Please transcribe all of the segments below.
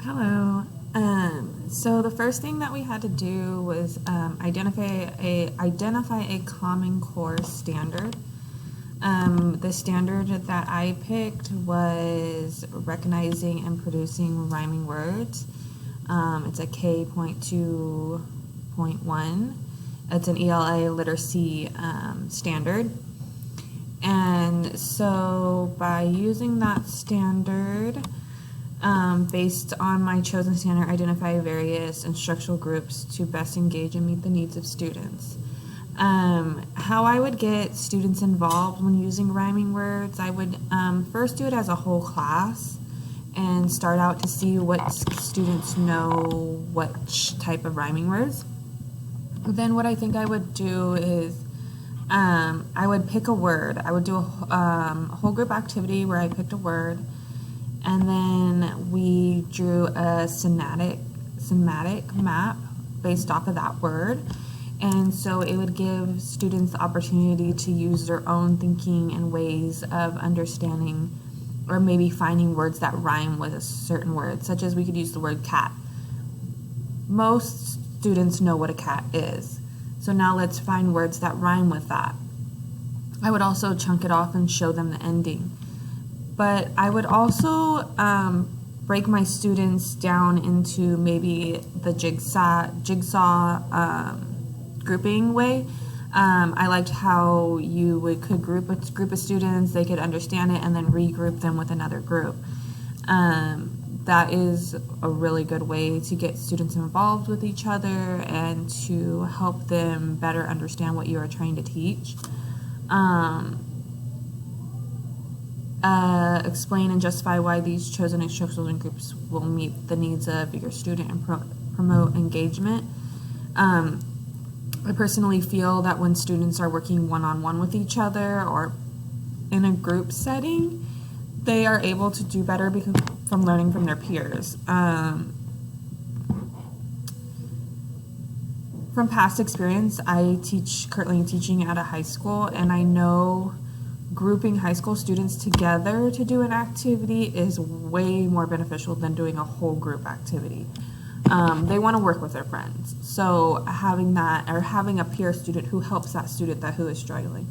Hello. So the first thing that we had to do was identify a common core standard. The standard that I picked was recognizing and producing rhyming words. It's a K.2.1. It's an ELA literacy standard. And so by using that standard, based on my chosen standard, identify various instructional groups to best engage and meet the needs of students. How I would get students involved when using rhyming words, I would first do it as a whole class and start out to see what students know which type of rhyming words. Then what I think I would do is I would pick a word. I would do a whole group activity where I picked a word, and then we drew a semantic map based off of that word. And so it would give students the opportunity to use their own thinking and ways of understanding or maybe finding words that rhyme with a certain word, such as we could use the word cat. Most students know what a cat is. So now let's find words that rhyme with that. I would also chunk it off and show them the ending. But I would also break my students down into maybe the jigsaw grouping way. I liked how you could group a group of students, they could understand it, and then regroup them with another group. That is a really good way to get students involved with each other and to help them better understand what you are trying to teach. Explain and justify why these chosen instructional groups will meet the needs of your student and promote engagement. I personally feel that when students are working one-on-one with each other or in a group setting, they are able to do better from learning from their peers. From past experience, I currently teaching at a high school, and I know grouping high school students together to do an activity is way more beneficial than doing a whole group activity. They want to work with their friends, so having that, or having a peer student who helps that student who is struggling.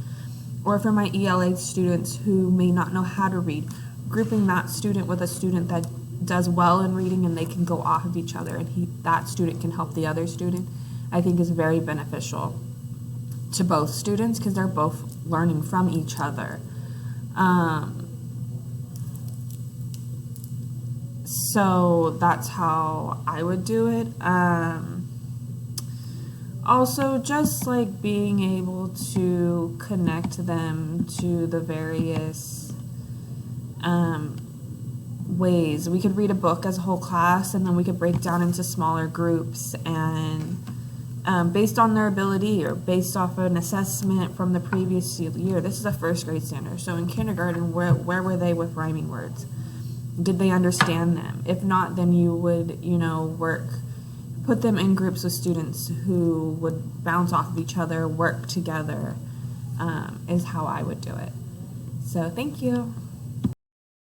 Or for my ELA students who may not know how to read, grouping that student with a student that does well in reading and they can go off of each other, and that student can help the other student, I think is very beneficial to both students because they're both learning from each other. So that's how I would do it. Also, just like being able to connect them to the various ways. We could read a book as a whole class, and then we could break down into smaller groups, and based on their ability or based off of an assessment from the previous year. This is a first grade standard. So in kindergarten, where were they with rhyming words? Did they understand them? If not, then you would, put them in groups with students who would bounce off of each other, work together, is how I would do it. So thank you.